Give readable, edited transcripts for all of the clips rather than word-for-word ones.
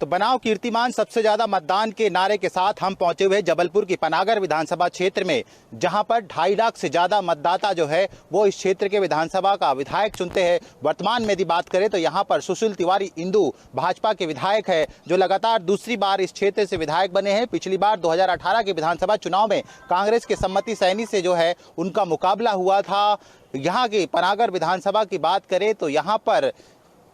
बनाओ कीर्तिमान सबसे ज्यादा मतदान के नारे के साथ हम पहुंचे हुए जबलपुर की पनागर विधानसभा क्षेत्र में, जहां पर 2.5 लाख से ज्यादा मतदाता जो है वो इस क्षेत्र के विधानसभा का विधायक चुनते हैं। वर्तमान में यदि बात करें तो यहां पर सुशील तिवारी इंदु भाजपा के विधायक है, जो लगातार दूसरी बार इस क्षेत्र से विधायक बने हैं। पिछली बार 2018 के विधानसभा चुनाव में कांग्रेस के सम्मति सैनी से जो है उनका मुकाबला हुआ था। यहाँ की पनागर विधानसभा की बात करें तो यहाँ पर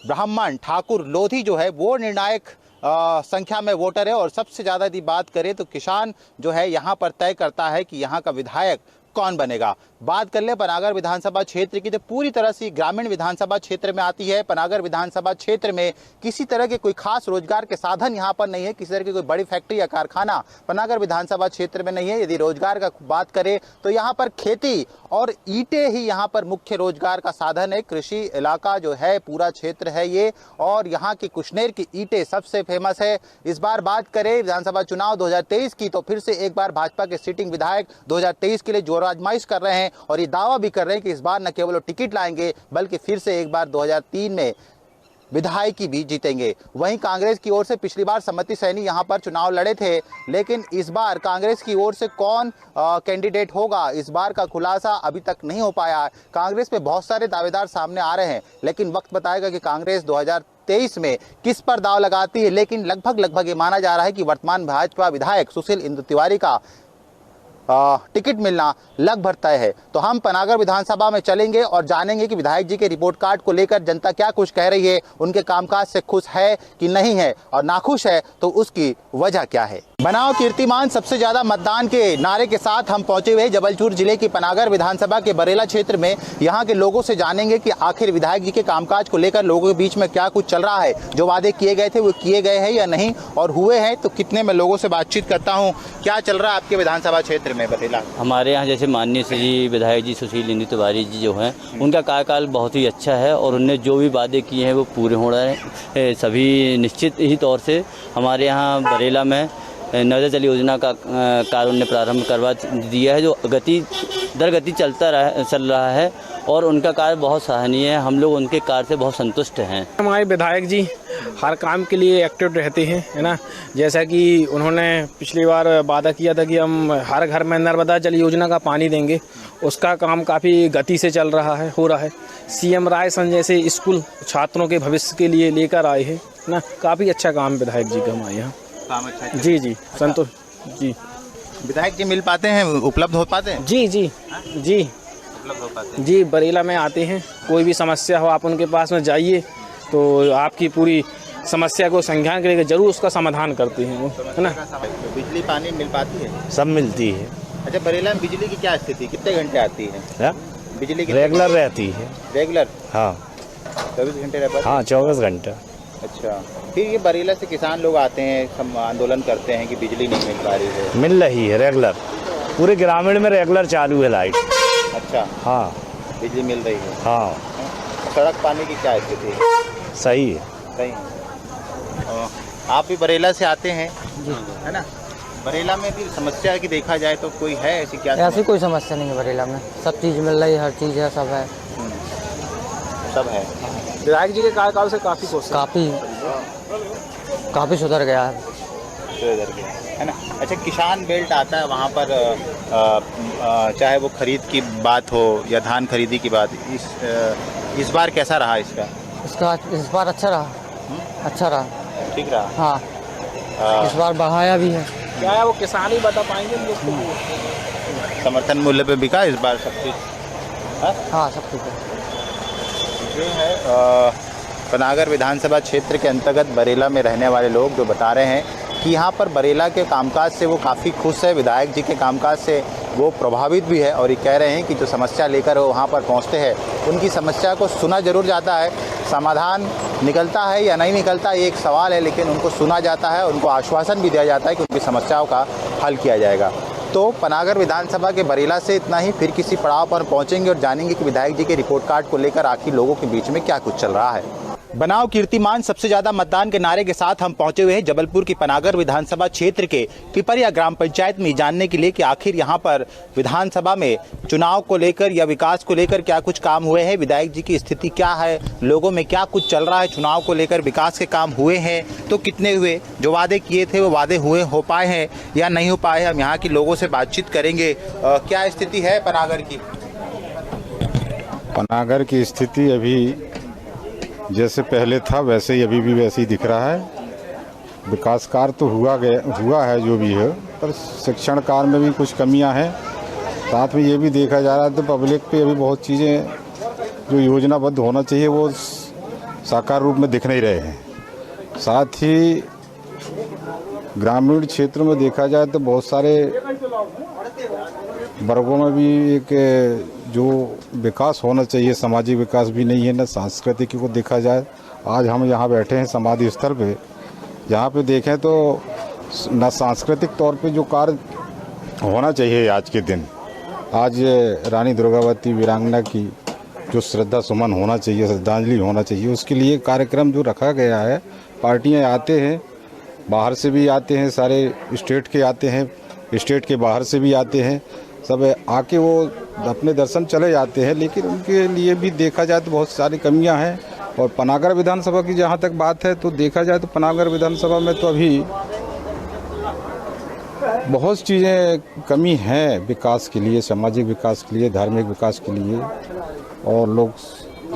ब्राह्मण ठाकुर लोधी जो है वो निर्णायक संख्या में वोटर है, और सबसे ज़्यादा यदि बात करें तो किसान जो है यहाँ पर तय करता है कि यहाँ का विधायक कौन बनेगा। बात कर ले पनागर विधानसभा क्षेत्र की तो पूरी तरह से ग्रामीण विधानसभा क्षेत्र में आती है। पनागर विधानसभा क्षेत्र में किसी तरह के कोई खास रोजगार के साधन यहाँ पर नहीं है, किसी तरह की कोई बड़ी फैक्ट्री या कारखाना पनागर विधानसभा क्षेत्र में नहीं है। यदि रोजगार का बात करें तो यहाँ पर खेती और ईंटें ही यहाँ पर मुख्य रोजगार का साधन है। कृषि इलाका जो है पूरा क्षेत्र है ये, और यहाँ की कुशनेर की ईंटें सबसे फेमस है। इस बार बात करें विधानसभा चुनाव 2023 की तो फिर से एक बार भाजपा के सिटिंग विधायक 2023 के लिए जोर आजमाइश कर रहे हैं, और ये दावा भी कर रहे हैं कि इस बार न केवल वो टिकट लाएंगे बल्कि फिर से एक बार 2003 में विधायकी भी जीतेंगे। वहीं कांग्रेस की ओर से पिछली बार सम्मति सैनी यहां पर चुनाव लड़े थे, लेकिन इस बार कांग्रेस की ओर से कौन कैंडिडेट होगा इस बार का खुलासा अभी तक नहीं हो पाया है। कांग्रेस में बहुत सारे दावेदार सामने आ रहे हैं, लेकिन वक्त बताएगा कि कांग्रेस 2023 में किस पर दाव लगाती है। लेकिन लगभग ये माना जा रहा है कि वर्तमान भाजपा विधायक सुशील इंदु तिवारी का टिकट मिलना लगभग तय है। तो हम पनागर विधानसभा में चलेंगे और जानेंगे कि विधायक जी के रिपोर्ट कार्ड को लेकर जनता क्या कुछ कह रही है, उनके कामकाज से खुश है कि नहीं है, और नाखुश है तो उसकी वजह क्या है। बनाओ कीर्तिमान सबसे ज्यादा मतदान के नारे के साथ हम पहुंचे हुए जबलपुर जिले की पनागर विधानसभा के बरेला क्षेत्र में। यहाँ के लोगों से जानेंगे कि आखिर विधायक जी के कामकाज को लेकर लोगों के बीच में क्या कुछ चल रहा है, जो वादे किए गए थे वो किए गए हैं या नहीं, और हुए हैं तो कितने। में लोगों से बातचीत करता हूँ। क्या चल रहा है आपके विधानसभा क्षेत्र में बरेला? हमारे यहाँ जैसे माननीय श्री विधायक जी सुशील इंदु तिवारी जी जो हैं, उनका कार्यकाल बहुत ही अच्छा है, और उनने जो भी वादे किए हैं वो पूरे हो रहे हैं सभी। निश्चित ही तौर से हमारे यहाँ बरेला में नवोदय जल योजना का कार्य उन्होंने प्रारंभ करवा दिया है, जो दर गति चल रहा है, और उनका कार्य बहुत सराहनीय है। हम लोग उनके कार्य से बहुत संतुष्ट हैं। हमारे विधायक जी हर काम के लिए एक्टिव रहते हैं, है ना। जैसा कि उन्होंने पिछली बार वादा किया था कि हम हर घर में नर्मदा जल योजना का पानी देंगे, उसका काम काफ़ी गति से चल रहा है, हो रहा है। सीएम राय सन जैसे स्कूल छात्रों के भविष्य के लिए लेकर आए हैं ना। काफ़ी अच्छा काम विधायक जी का हमारे यहाँ काम अच्छा है। जी संतोष जी। विधायक जी मिल पाते हैं, उपलब्ध हो पाते हैं? जी उपलब्ध हो पाते हैं जी। बरेला में आते हैं, कोई भी समस्या हो आप उनके पास में जाइए तो आपकी पूरी समस्या को संज्ञान करके जरूर उसका समाधान करते हैं वो, है ना। बिजली पानी मिल पाती है? सब मिलती है। अच्छा, बरेला में बिजली की क्या स्थिति, कितने घंटे आती है बिजली? रेगुलर रहती है। रेगुलर? हाँ 24 घंटे रहता है? हाँ 24 घंटा। अच्छा, फिर ये बरेला से किसान लोग आते हैं, आंदोलन करते हैं कि बिजली नहीं मिल पा रही है। मिल रही है रेगुलर, पूरे ग्रामीण में रेगुलर चालू है लाइट। अच्छा, हाँ बिजली मिल रही है। हाँ। सड़क पानी की क्या स्थिति है? सही है। सही। आप भी बरेला से आते हैं, है ना। बरेला में भी समस्या की देखा जाए तो कोई है ऐसी? क्या ऐसी कोई समस्या नहीं है बरेला में, सब चीज़ मिल रही है, हर चीज़ है, सब है। सब है। विधायक जी के कार्यकाल से काफ़ी सुधर गया है। है ना। अच्छा, किसान बेल्ट आता है वहाँ पर, चाहे वो खरीद की बात हो या धान खरीदी की बात, इस बार कैसा रहा इसका? इस बार अच्छा रहा। अच्छा रहा, ठीक रहा। हाँ इस बार बढ़ाया भी है। क्या है वो किसान ही बता पाएंगे हम लोग को। समर्थन मूल्य पे बिका इस बार सब चीज़? हाँ सब कुछ है। ये है पनागर विधानसभा क्षेत्र के अंतर्गत बरेला में रहने वाले लोग जो बता रहे हैं कि यहाँ पर बरेला के कामकाज से वो काफ़ी खुश है, विधायक जी के कामकाज से वो प्रभावित भी है, और ये कह रहे हैं कि जो समस्या लेकर वो वहाँ पर पहुँचते हैं उनकी समस्या को सुना जरूर जाता है। समाधान निकलता है या नहीं निकलता ये एक सवाल है, लेकिन उनको सुना जाता है, उनको आश्वासन भी दिया जाता है कि उनकी समस्याओं का हल किया जाएगा। तो पनागर विधानसभा के बरेला से इतना ही। फिर किसी पड़ाव पर पहुँचेंगे और जानेंगे कि विधायक जी के रिपोर्ट कार्ड को लेकर आखिर लोगों के बीच में क्या कुछ चल रहा है। बनाओ कीर्तिमान सबसे ज्यादा मतदान के नारे के साथ हम पहुंचे हुए हैं जबलपुर की पनागर विधानसभा क्षेत्र के पिपरिया ग्राम पंचायत में जानने के लिए कि आखिर यहां पर विधानसभा में चुनाव को लेकर या विकास को लेकर क्या कुछ काम हुए हैं, विधायक जी की स्थिति क्या है, लोगों में क्या कुछ चल रहा है, चुनाव को लेकर विकास के काम हुए हैं तो कितने हुए, जो वादे किए थे वो वादे हो पाए हैं या नहीं हो पाए। हम यहाँ के लोगों से बातचीत करेंगे। क्या स्थिति है पनागर की? पनागर की स्थिति अभी जैसे पहले था वैसे ही अभी भी वैसे ही दिख रहा है। विकास कार्य तो हुआ है जो भी है, पर शिक्षण कार्य में भी कुछ कमियां हैं। साथ में ये भी देखा जा रहा है तो पब्लिक पे अभी बहुत चीज़ें जो योजनाबद्ध होना चाहिए वो साकार रूप में दिख नहीं रहे हैं। साथ ही ग्रामीण क्षेत्रों में देखा जाए तो बहुत सारे वर्गों में भी एक जो विकास होना चाहिए, सामाजिक विकास भी नहीं है, न सांस्कृतिक को देखा जाए। आज हम यहाँ बैठे हैं समाधि स्थल पे, जहाँ पे देखें तो न सांस्कृतिक तौर पे जो कार्य होना चाहिए आज के दिन, आज रानी दुर्गावती वीरांगना की जो श्रद्धा सुमन होना चाहिए, श्रद्धांजलि होना चाहिए, उसके लिए कार्यक्रम जो रखा गया है। पार्टियाँ आते हैं, बाहर से भी आते हैं, सारे स्टेट के आते हैं, स्टेट के बाहर से भी आते हैं, सब आके वो अपने दर्शन चले जाते हैं। लेकिन उनके लिए भी देखा जाए तो बहुत सारी कमियां हैं। और पनागर विधानसभा की जहां तक बात है तो देखा जाए तो पनागर विधानसभा में तो अभी बहुत चीज़ें कमी हैं विकास के लिए, सामाजिक विकास के लिए, धार्मिक विकास के लिए और लोक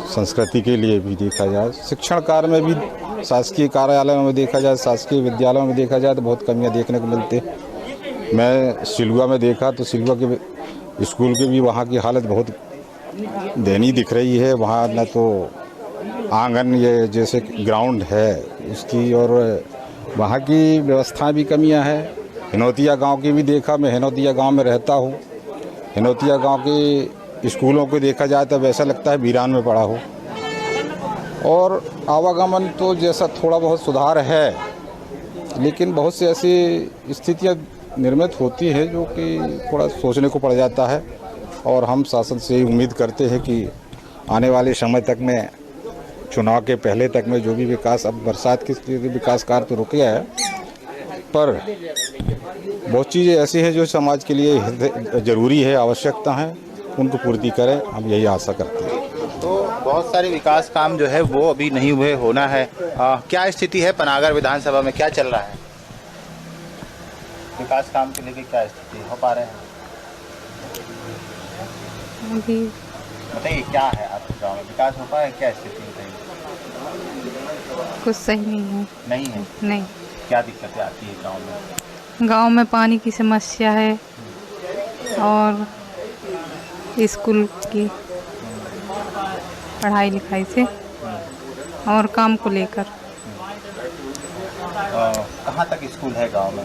संस्कृति के लिए भी देखा जाए। शिक्षण कार्य में भी शासकीय कार्यालयों में देखा जाए, शासकीय विद्यालयों में देखा जाए तो बहुत कमियाँ देखने को मिलती हैं। मैं सिलुआ में देखा तो सिलुआ के स्कूल के भी वहाँ की हालत बहुत दयनीय दिख रही है। वहाँ न तो आंगन ये जैसे ग्राउंड है उसकी, और वहाँ की व्यवस्था भी कमियाँ हैं। हिनौतिया गांव की भी देखा, मैं हिनौतिया गांव में रहता हूँ। हिनौतिया गांव के स्कूलों को देखा जाए तो वैसा लगता है वीरान में पड़ा हो। और आवागमन तो जैसा थोड़ा बहुत सुधार है, लेकिन बहुत सी ऐसी स्थितियाँ निर्मित होती है जो कि थोड़ा सोचने को पड़ जाता है। और हम शासन से उम्मीद करते हैं कि आने वाले समय तक में, चुनाव के पहले तक में जो भी विकास, अब बरसात के विकास कार्य तो रुक गया है, पर बहुत चीज़ें ऐसी हैं जो समाज के लिए ज़रूरी है, आवश्यकता है, उनको पूर्ति करें, हम यही आशा करते हैं। तो बहुत सारे विकास काम जो है वो अभी नहीं हुए, होना है। क्या स्थिति है पनागर विधानसभा में, क्या चल रहा है विकास काम के लेके, क्या स्थिति हो पा रहे हैं अभी? बताइए क्या है आपके गाँव में, विकास हो पा रहा है, क्या स्थिति बताइए? कुछ सही नहीं है। नहीं है? नहीं। क्या दिक्कतें आती है गाँव में? गांव में पानी की समस्या है और स्कूल की पढ़ाई लिखाई से और काम को लेकर। कहाँ तक स्कूल है गांव में?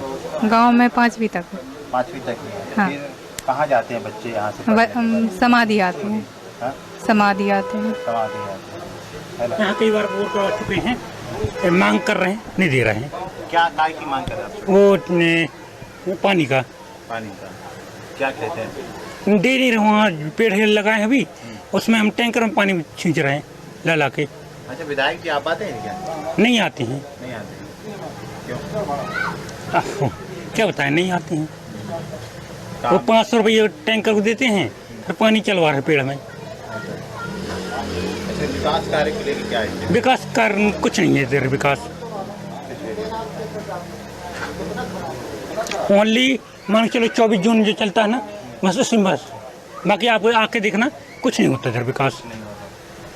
गांव में 5वीं तक है। 5वीं तक ही है। हाँ। फिर कहाँ जाते हैं बच्चे यहाँ से पढ़ने? समाधि आते हैं। हाँ? समाधि आते हैं। समाधि आते हैं। यहाँ कई बार वोट करवा चुके हैं, मांग कर रहे हैं, नहीं दे रहे हैं। क्या काय की मांग कर रहे हैं? वो पानी का। पानी का क्या कहते हैं? दे नहीं रहे, वहाँ पेड़ लगाए हैं अभी, उसमें हम टैंकर में पानी खींच रहे हैं ला के। अच्छा, विधायक जी आप आते हैं क्या? नहीं आते हैं। नहीं आते हैं, क्यों? क्या बताएं, नहीं आते हैं। वो 500 रुपये टैंकर को देते हैं, फिर पानी चलवा रहे पेड़ में। अच्छा, विकास कार्य के लिए क्या है? विकास कार्य कुछ नहीं है इधर, विकास ओनली मान के चलो 24 जून जो चलता है ना, बस उसमें बस, बाकी आप आके देखना कुछ नहीं होता इधर विकास।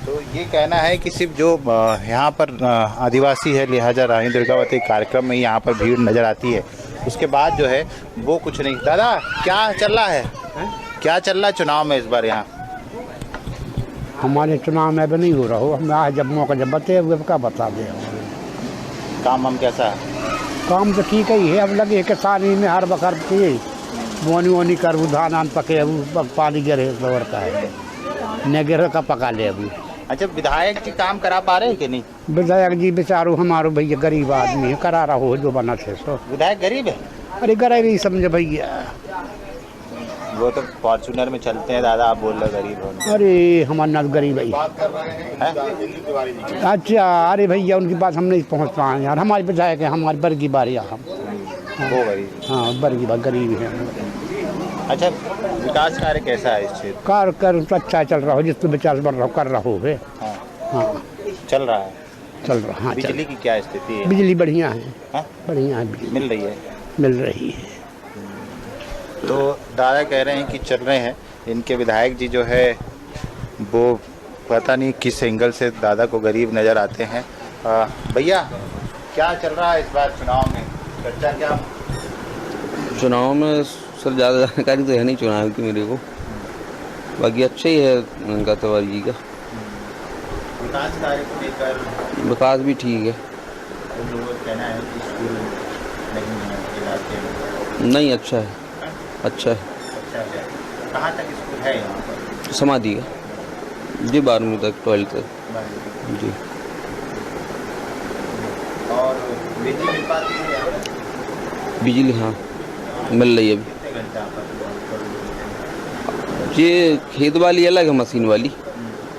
तो ये कहना है कि सिर्फ जो यहाँ पर आदिवासी है, लिहाजा रानी दुर्गावती कार्यक्रम में यहाँ पर भीड़ नज़र आती है, उसके बाद जो है वो कुछ नहीं। दादा क्या चल रहा है? क्या चल रहा है चुनाव में इस बार यहाँ? हमारे चुनाव में भी नहीं हो रहा हो, हम आज जब मौका जब बते हुए क्या बता दें। काम हम कैसा है? काम तो ठीक ही है, अब लगे किसानी में हर बखर के बोनी वोनी कर, धान आन पके, अब पानी गिरे का है, न गिर का पका ले अभी। अच्छा, विधायक जी काम करा पा रहे हैं कि नहीं? विधायक जी बेचारो हमारो भैया गरीब आदमी है, करा रहा हो जो बना थे सो। विधायक गरीब है? अरे गरीब ही समझे भैया, वो तो फॉर्चूनर में चलते हैं दादा, आप बोल रहे गरीब हो। अरे हमारा नाथ गरीब है। अच्छा, अरे भैया उनके पास हम नहीं पहुँच पाए यार, हमारे विधायक है, हमारे वर्ग की बारी हम। वो गरीब, हाँ वर्ग की गरीब है। अच्छा, विकास कार्य कैसा है इस क्षेत्र? कार कर तो अच्छा चल रहा हो, जिसको विचार बढ़ रहा कर रहा हो है। हाँ, हाँ चल रहा है। चल रहा, हाँ बिजली की क्या स्थिति है? बिजली बढ़िया है। हाँ? बढ़िया है, बिजली मिल रही है। मिल रही है। तो दादा कह रहे हैं कि चल रहे हैं। इनके विधायक जी जो है वो पता नहीं किस एंगल से दादा को गरीब नज़र आते हैं। भैया क्या चल रहा है इस बार चुनाव में, चर्चा क्या? चुनाव में सर ज़्यादा जानकारी तो है नहीं चुनाव की मेरे को, बाकी अच्छा ही है उनका तिवारी जी का। विकास कार्य को लेकर विकास भी ठीक है। लोगों का कहना है कि स्कूल नहीं है इलाके में। नहीं, अच्छा है, अच्छा है। अच्छा है। कहाँ तक स्कूल है यहाँ पर? समाधि का जी, 12वीं तक, 12th तक जी। और बिजली मिल पाती है यहाँ पर? बिजली हाँ मिल रही है अभी। कितने घंटे यहाँ पर? ये खेत वाली अलग है, मशीन वाली,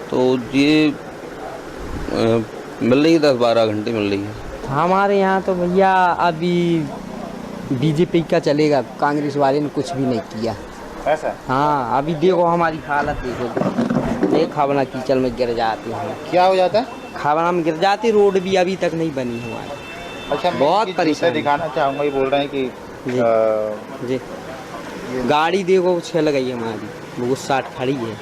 तो ये मिल रही है, 10-12 घंटे मिल रही है। हमारे यहाँ तो भैया अभी बीजेपी का चलेगा, कांग्रेस वाले ने कुछ भी नहीं किया। ऐसा? हाँ अभी देखो हमारी हालत देखो, एक खावना कीचड़ में गिर जाते हैं। क्या हो जाता है? खावना में गिर जाती, रोड भी अभी तक नहीं बनी हुआ है। अच्छा, बहुत परेशान दिखाना चाहूँगा, ये बोल रहे हैं कि जी गाड़ी देखो छिल गई हमारी, वो गुस्सा खड़ी है,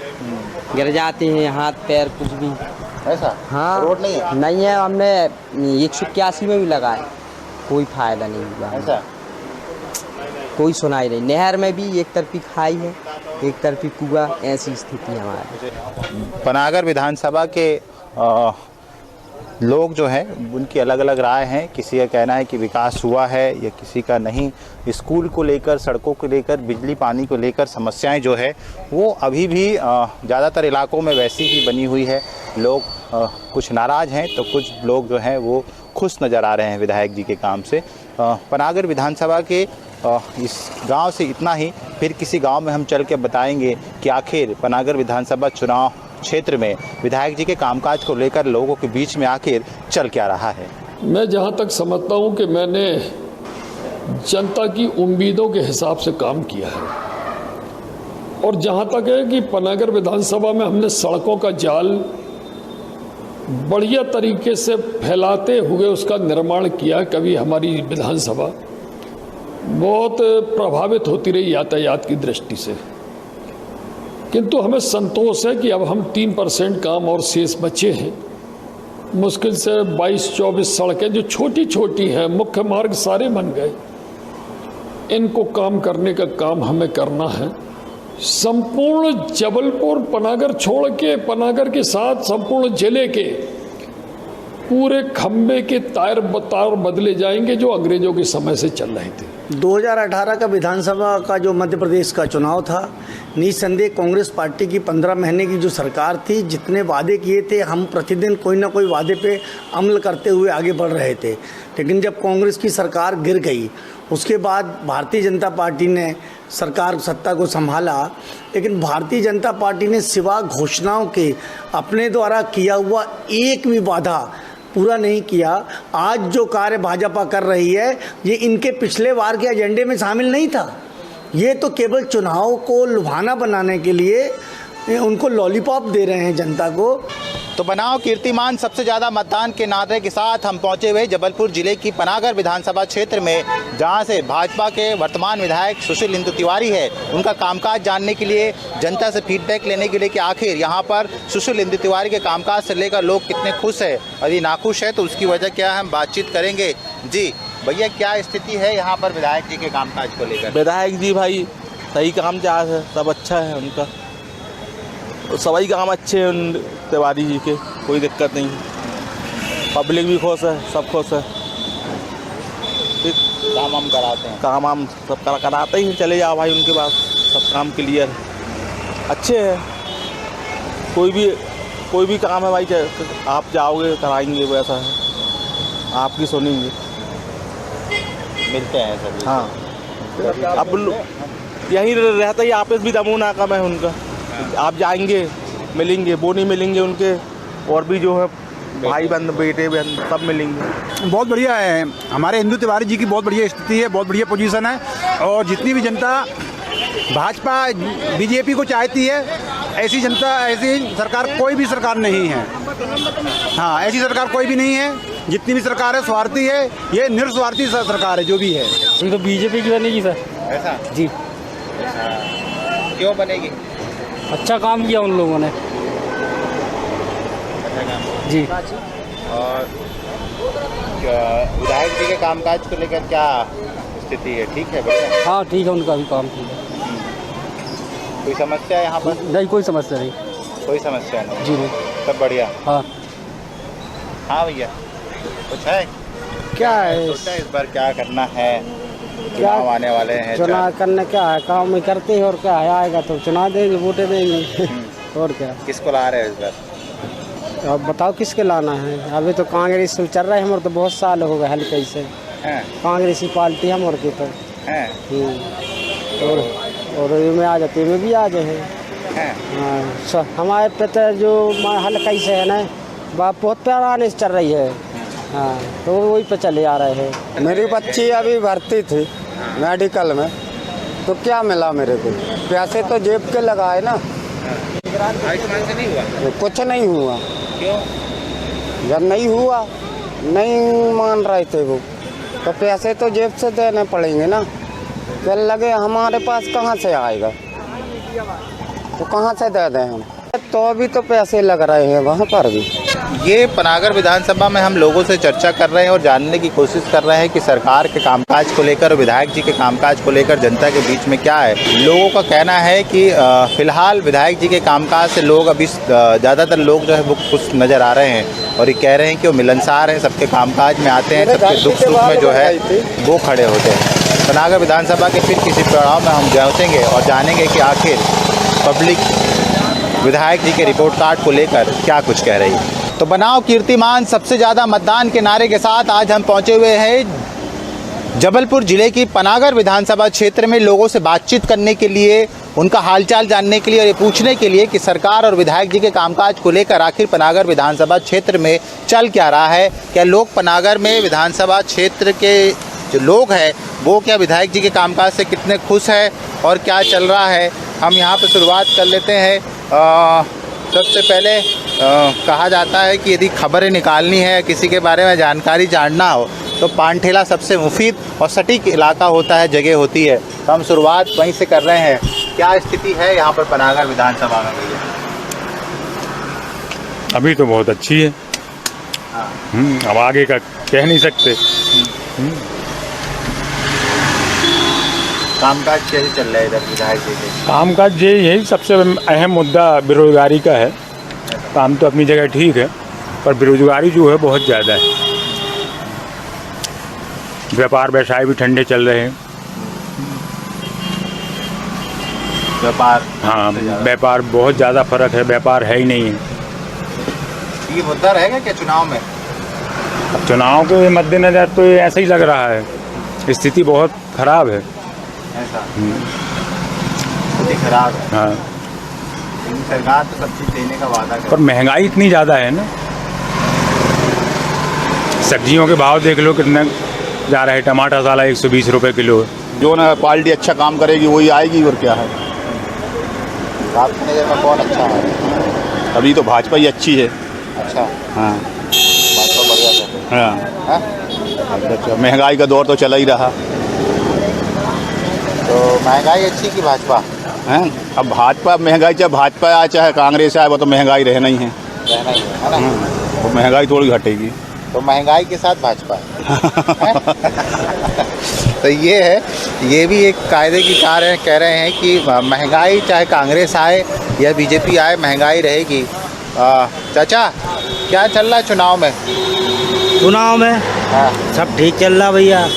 गिर जाते हैं हाथ पैर कुछ भी। ऐसा? हाँ रोड नहीं है? नहीं है, हमने 181 में भी लगाया, कोई फायदा नहीं हुआ। ऐसा? कोई सुनाई नहीं। नहर में भी एक तरफी खाई है, एक तरफी कुआ, ऐसी स्थिति है हमारी। पनागर विधानसभा के लोग जो हैं उनकी अलग अलग राय हैं। किसी का कहना है कि विकास हुआ है या किसी का नहीं। स्कूल को लेकर, सड़कों को लेकर, बिजली पानी को लेकर समस्याएं जो है वो अभी भी ज़्यादातर इलाकों में वैसी ही बनी हुई है। लोग कुछ नाराज़ हैं तो कुछ लोग जो हैं वो खुश नज़र आ रहे हैं विधायक जी के काम से। पनागर विधानसभा के इस गांव से इतना ही। फिर किसी गांव में हम चल के बताएंगे कि आखिर पनागर विधानसभा चुनाव क्षेत्र में विधायक जी के कामकाज को लेकर लोगों के बीच में आखिर चल क्या रहा है। मैं जहां तक समझता हूं कि मैंने जनता की उम्मीदों के हिसाब से काम किया है, और जहां तक है कि पनागर विधानसभा में हमने सड़कों का जाल बढ़िया तरीके से फैलाते हुए उसका निर्माण किया। कभी हमारी विधानसभा बहुत प्रभावित होती रही यातायात की दृष्टि से, किंतु हमें संतोष है कि अब हम 3% काम और शेष बचे हैं। मुश्किल से 22-24 सड़कें जो छोटी छोटी हैं, मुख्य मार्ग सारे बन गए, इनको काम करने का काम हमें करना है। संपूर्ण जबलपुर पनागर छोड़ के, पनागर के साथ संपूर्ण जिले के पूरे खंबे के तार बदले जाएंगे जो अंग्रेजों के समय से चल रहे थे। 2018 का विधानसभा का जो मध्य प्रदेश का चुनाव था, निसंदेह कांग्रेस पार्टी की 15 महीने की जो सरकार थी, जितने वादे किए थे हम प्रतिदिन कोई ना कोई वादे पे अमल करते हुए आगे बढ़ रहे थे। लेकिन जब कांग्रेस की सरकार गिर गई, उसके बाद भारतीय जनता पार्टी ने सरकार सत्ता को संभाला, लेकिन भारतीय जनता पार्टी ने सिवा घोषणाओं के अपने द्वारा किया हुआ एक भी वादा पूरा नहीं किया। आज जो कार्य भाजपा कर रही है ये इनके पिछले बार के एजेंडे में शामिल नहीं था। ये तो केवल चुनाव को लुभाना बनाने के लिए उनको लॉलीपॉप दे रहे हैं जनता को। तो बनाओ कीर्तिमान सबसे ज़्यादा मतदान के नारे के साथ हम पहुंचे हुए जबलपुर जिले की पनागर विधानसभा क्षेत्र में, जहां से भाजपा के वर्तमान विधायक सुशील इंदु तिवारी है। उनका कामकाज जानने के लिए, जनता से फीडबैक लेने के लिए कि आखिर यहां पर सुशील इंदु तिवारी के कामकाज से लेकर लोग कितने खुश है, यदि नाखुश है तो उसकी वजह क्या है, हम बातचीत करेंगे। जी भैया, क्या स्थिति है यहाँ पर विधायक जी के कामकाज को लेकर? विधायक जी भाई सही काम काज है, सब अच्छा है उनका, सभी काम अच्छे हैं उन तिवारी जी के, कोई दिक्कत नहीं। पब्लिक भी खुश है, सब खुश है। काम हम कराते हैं, काम हम सब कराते ही चले जाओ भाई, उनके पास सब काम क्लियर अच्छे है। कोई भी काम है भाई, आप जाओगे कराएंगे, वैसा है, आपकी सुनेंगे, मिलते हैं सभी। हाँ, अब यहीं रहता ही आपस भी नमूना कम है उनका। आप जाएंगे मिलेंगे, वो नहीं मिलेंगे उनके, और भी जो है भाई बहन बेटे बहन सब मिलेंगे। बहुत बढ़िया है, हमारे इंदु तिवारी जी की बहुत बढ़िया स्थिति है, बहुत बढ़िया पोजीशन है। और जितनी भी जनता भाजपा बीजेपी को चाहती है, ऐसी जनता, ऐसी सरकार कोई भी सरकार नहीं है। हाँ, ऐसी सरकार कोई भी नहीं है। जितनी भी सरकार है स्वार्थी है, ये निस्वार्थी सरकार है जो भी है। तो बीजेपी की बनेगी सर। ऐसा जी, क्यों बनेगी? अच्छा काम किया उन लोगों ने। जी, और विधायक जी के कामकाज को लेकर क्या स्थिति है? ठीक है, बढ़िया? हाँ ठीक है, उनका भी काम ठीक है। कोई समस्या है यहाँ पर? नहीं, कोई समस्या नहीं। कोई समस्या नहीं? जी नहीं। सब बढ़िया? हाँ। हाँ भैया, कुछ है? क्या है सोचा इस बार क्या करना है? चुनाव आने वाले हैं। चुनाव करने क्या है, काम में करते हैं और क्या है, आएगा तो चुनाव देंगे, वोटें देंगे। और क्या। किसको ला रहे हो इस बार? अब बताओ किसके लाना है? अभी तो कांग्रेस चल रहा है, हमारे तो बहुत साल हो गए हल्के से। कांग्रेसी पार्टी हमारे की तो और में आ जाती में भी आ जाए। हाँ, हमारे पे तो जो हल्का से है ना, बाप बहुत पुराने से चल रही है। हाँ, तो वही पे चले आ रहे हैं। मेरी बच्ची अभी भर्ती थी मेडिकल में, तो क्या मिला मेरे को? पैसे तो जेब के लगाए ना। आयुष्मान से नहीं हुआ? कुछ नहीं हुआ। क्यों? जब नहीं हुआ, नहीं मान रहे थे वो, तो पैसे तो जेब से देने पड़ेंगे ना। फिर लगे हमारे पास कहाँ से आएगा, तो कहाँ से दे दें हम? तो अभी तो पैसे लग रहे हैं वहाँ पर भी। ये पनागर विधानसभा में हम लोगों से चर्चा कर रहे हैं और जानने की कोशिश कर रहे हैं कि सरकार के कामकाज को लेकर और विधायक जी के कामकाज को लेकर जनता के बीच में क्या है। लोगों का कहना है कि फिलहाल विधायक जी के कामकाज से लोग अभी ज़्यादातर लोग जो है वो खुश नज़र आ रहे हैं और ये कह रहे हैं कि वो मिलनसार हैं, सबके कामकाज में आते हैं, सबके दुख सुख में जो है वो खड़े होते हैं। पनागर विधानसभा के फिर किसी पड़ाव में हम पहुँचेंगे और जानेंगे कि आखिर पब्लिक विधायक जी के रिपोर्ट कार्ड को लेकर क्या कुछ कह रही है। तो बनाओ कीर्तिमान, सबसे ज़्यादा मतदान के नारे के साथ आज हम पहुंचे हुए हैं जबलपुर जिले की पनागर विधानसभा क्षेत्र में लोगों से बातचीत करने के लिए, उनका हालचाल जानने के लिए और ये पूछने के लिए कि सरकार और विधायक जी के कामकाज को लेकर आखिर पनागर विधानसभा क्षेत्र में चल क्या रहा है। क्या लोग पनागर में विधानसभा क्षेत्र के जो लोग हैं वो क्या विधायक जी के कामकाज से कितने खुश हैं और क्या चल रहा है, हम यहाँ पर शुरुआत कर लेते हैं। सबसे पहले कहा जाता है कि यदि खबरें निकालनी है, किसी के बारे में जानकारी जानना हो तो पान ठेला सबसे मुफीद और सटीक इलाका होता है, जगह होती है। तो हम शुरुआत वहीं से कर रहे हैं। क्या स्थिति है यहाँ पर पनागर विधानसभा में भैया? अभी तो बहुत अच्छी है। अब आगे का कह नहीं सकते। कामकाज कैसे चल रहा है इधर विधायक जी के? कामकाज यही सबसे अहम मुद्दा बेरोजगारी का है। काम तो अपनी जगह ठीक है, पर बेरोजगारी जो है बहुत ज़्यादा है। व्यापार व्यवसाय भी ठंडे चल रहे हैं। व्यापार? हाँ, व्यापार बहुत ज़्यादा फर्क है, व्यापार है ही नहीं है। ये मुद्दा रहेगा क्या चुनाव में? अब चुनाव के मद्देनजर तो ये ऐसा ही लग रहा है, स्थिति बहुत खराब है। ऐसा स्थिति खराब है। हाँ, सरकार तो सब चीज़ देने का वादा कर, पर महंगाई इतनी ज़्यादा है ना। सब्जियों के भाव देख लो कितने जा रहे हैं। टमाटर साला 120 रुपये किलो है। जो ना पार्टी अच्छा काम करेगी वही आएगी, और क्या है। आपकी नज़र में कौन अच्छा है? अभी तो भाजपा ही अच्छी है। अच्छा, हाँ, भाजपा बढ़िया है। हाँ, अच्छा, महंगाई का दौर तो चला ही रहा। तो महंगाई अच्छी कि भाजपा? हैं, अब भाजपा महंगाई, चाहे भाजपा आए चाहे कांग्रेस आए, वो तो महंगाई रहना ही है। रहना ही है ना। वो महंगाई थोड़ी घटेगी। तो महंगाई के साथ भाजपा है। तो ये है, ये भी एक कायदे की कार है। कह रहे हैं कि महंगाई चाहे कांग्रेस आए या बीजेपी आए, महंगाई रहेगी। चाचा, क्या चल रहा है चुनाव में? चुनाव में हाँ, सब ठीक चल रहा भैया,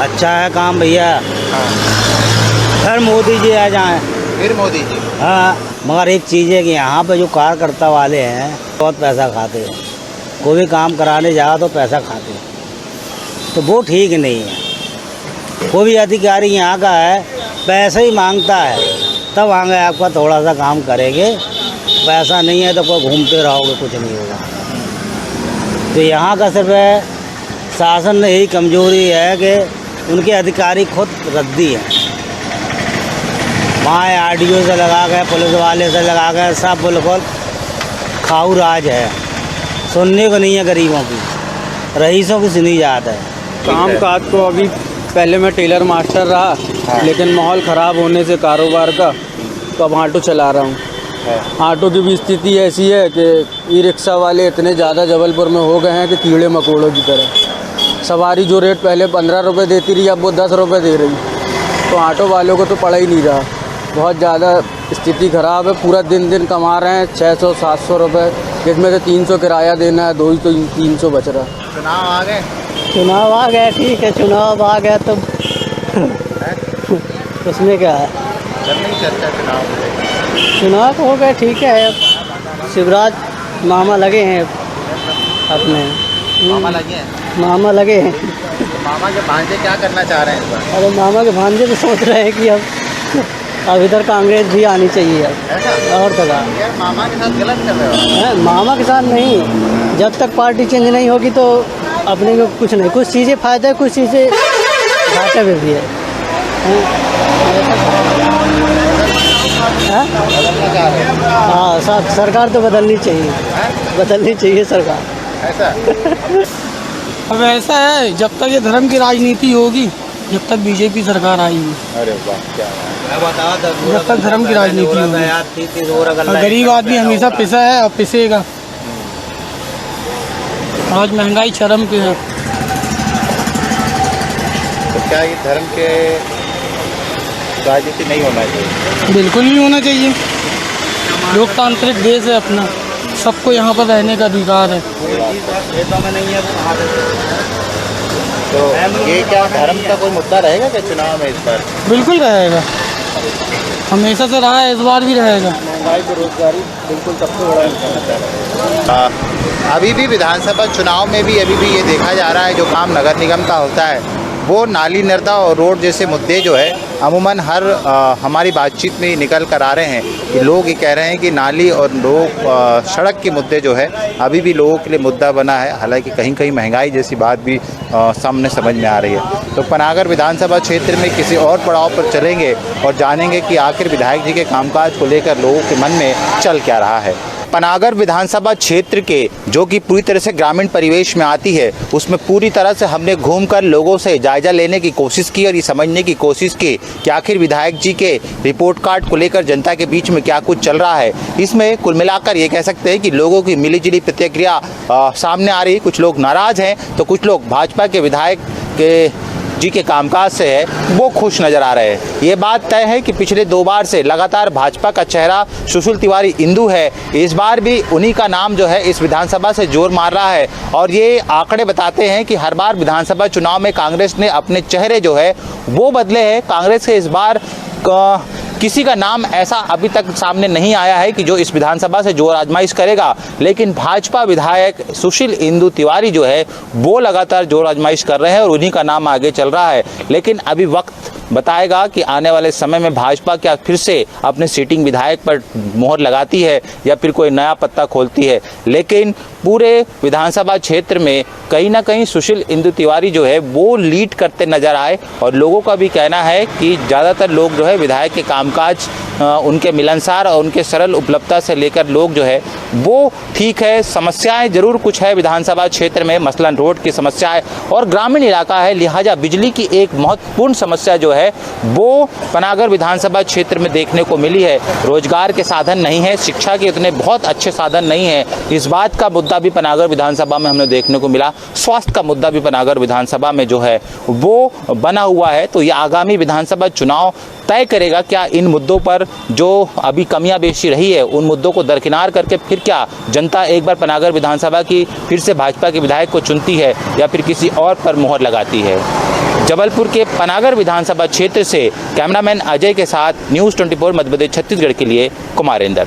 अच्छा है काम भैया। फिर मोदी जी आ जाएं। फिर मोदी जी? हाँ, मगर एक चीज़ है कि यहाँ पे जो कार्यकर्ता वाले हैं बहुत पैसा खाते हैं। कोई भी काम कराने जाओ तो पैसा खाते हैं, तो वो ठीक नहीं है। कोई भी अधिकारी यहाँ का है पैसे ही मांगता है, तब आगे आपका थोड़ा सा काम करेंगे। पैसा नहीं है तो कोई घूमते रहोगे, कुछ नहीं होगा। तो यहाँ का सिर्फ शासन में यही कमजोरी है कि उनके अधिकारी खुद रद्दी हैं। वहाँ आरडीओ से लगा गए, पुलिस वाले से लगा गए, सब बिल्कुल खाऊ राज है। सुनने को नहीं है गरीबों की, रईसों की सुनी जाता है। काम काज तो अभी पहले मैं टेलर मास्टर रहा, लेकिन माहौल ख़राब होने से कारोबार का, तो अब ऑटो चला रहा हूँ। ऑटो की भी स्थिति ऐसी है कि ई रिक्शा वाले इतने ज़्यादा जबलपुर में हो गए हैं कि कीड़े मकोड़ों की तरह। सवारी जो रेट पहले 15 रुपये देती रही, अब वो 10 रुपये दे रही, तो ऑटो वालों को तो पड़ा ही नहीं रहा। बहुत ज़्यादा स्थिति ख़राब है। पूरा दिन कमा रहे हैं 600-700 रुपये, जिसमें से 300 किराया देना है, 2 तो 300 बच रहा। चुनाव आ गए, चुनाव आ गया, ठीक है, चुनाव आ गया तो उसमें क्या है, चल नहीं चलता चुनाव हो गया, ठीक है। शिवराज मामा लगे हैं अपने, मामा लगे हैं, मामा लगे हैं। तो मामा के भांजे क्या करना चाह रहे हैं इस बार? अरे मामा के भांजे तो सोच रहे हैं कि अब इधर कांग्रेस भी आनी चाहिए अब, और क्या यार मामा के साथ गलत कर रहे हो। मामा के साथ नहीं, जब तक पार्टी चेंज नहीं होगी तो अपने को कुछ नहीं, कुछ चीज़ें फ़ायदा है, कुछ चीज़ें घाटे में भी है। हाँ, सरकार तो बदलनी चाहिए, बदलनी चाहिए सरकार। ऐसा अब ऐसा है, जब तक ये धर्म की राजनीति होगी, जब तक बीजेपी सरकार आएगी। अरे वाह, क्या जब तक धर्म की राजनीति होगी, गरीब आदमी हमेशा पिसा है और पिसेगा। आज महंगाई चरम पे है। तो क्या ये धर्म के राजनीति नहीं होना चाहिए? बिल्कुल नहीं होना चाहिए। लोकतांत्रिक देश है अपना, सबको यहाँ पर रहने का अधिकार है। तो ये क्या धर्म का कोई मुद्दा रहेगा क्या चुनाव में इस बार? बिल्कुल रहेगा, हमेशा से रहा है, इस बार भी रहेगा। महंगाई, बेरोजगारी बिल्कुल सबसे बड़ा मुद्दा। अभी भी विधानसभा चुनाव में भी अभी भी ये देखा जा रहा है, जो काम नगर निगम का होता है वो नाली निर्दा और रोड जैसे मुद्दे जो है अमूमन हर हमारी बातचीत में निकल कर आ रहे हैं कि लोग ये कह रहे हैं कि नाली और लोग सड़क के मुद्दे जो है अभी भी लोगों के लिए मुद्दा बना है। हालांकि कहीं कहीं महंगाई जैसी बात भी सामने समझ में आ रही है। तो पनागर विधानसभा क्षेत्र में किसी और पड़ाव पर चलेंगे और जानेंगे कि आखिर विधायक जी के कामकाज को लेकर लोगों के मन में चल क्या रहा है। पनागर विधानसभा क्षेत्र के जो कि पूरी तरह से ग्रामीण परिवेश में आती है, उसमें पूरी तरह से हमने घूमकर लोगों से जायजा लेने की कोशिश की और ये समझने की कोशिश की कि आखिर विधायक जी के रिपोर्ट कार्ड को लेकर जनता के बीच में क्या कुछ चल रहा है। इसमें कुल मिलाकर ये कह सकते हैं कि लोगों की मिलीजुली प्रतिक्रिया सामने आ रही। कुछ लोग नाराज़ हैं तो कुछ लोग भाजपा के विधायक के जी के कामकाज से है वो खुश नजर आ रहे हैं। ये बात तय है कि पिछले 2 बार से लगातार भाजपा का चेहरा सुशील तिवारी इंदू है। इस बार भी उन्हीं का नाम जो है इस विधानसभा से जोर मार रहा है और ये आंकड़े बताते हैं कि हर बार विधानसभा चुनाव में कांग्रेस ने अपने चेहरे जो है वो बदले हैं। कांग्रेस के इस बार किसी का नाम ऐसा अभी तक सामने नहीं आया है कि जो इस विधानसभा से जोर आजमाइश करेगा, लेकिन भाजपा विधायक सुशील इंदू तिवारी जो है वो लगातार जोर आजमाइश कर रहे हैं और उन्हीं का नाम आगे चल रहा है। लेकिन अभी वक्त बताएगा कि आने वाले समय में भाजपा क्या फिर से अपने सीटिंग विधायक पर मोहर लगाती है या फिर कोई नया पत्ता खोलती है। लेकिन पूरे विधानसभा क्षेत्र में कहीं ना कहीं सुशील इंदू तिवारी जो है वो लीड करते नजर आए और लोगों का भी कहना है कि ज़्यादातर लोग जो है विधायक के कामकाज उनके मिलनसार और उनके सरल उपलब्धता से लेकर लोग जो है वो ठीक है। समस्याएं जरूर कुछ है विधानसभा क्षेत्र में, मसलन रोड की समस्याएं और ग्रामीण इलाका है, लिहाजा बिजली की एक महत्वपूर्ण समस्या जो है वो पनागर विधानसभा क्षेत्र में देखने को मिली है। रोजगार के साधन नहीं है, शिक्षा के इतने बहुत अच्छे साधन नहीं है, इस बात का मुद्दा भी पनागर विधानसभा में हमने देखने को मिला। स्वास्थ्य का मुद्दा भी पनागर विधानसभा में जो है वो बना हुआ है। तो ये आगामी विधानसभा चुनाव तय करेगा क्या इन मुद्दों पर जो अभी कमियां बेशी रही है उन मुद्दों को दरकिनार करके फिर क्या जनता एक बार पनागर विधानसभा की फिर से भाजपा के विधायक को चुनती है या फिर किसी और पर मोहर लगाती है। जबलपुर के पनागर विधानसभा क्षेत्र से कैमरामैन अजय के साथ न्यूज़ 24 मध्य प्रदेश छत्तीसगढ़ के लिए कुमारेंद्र।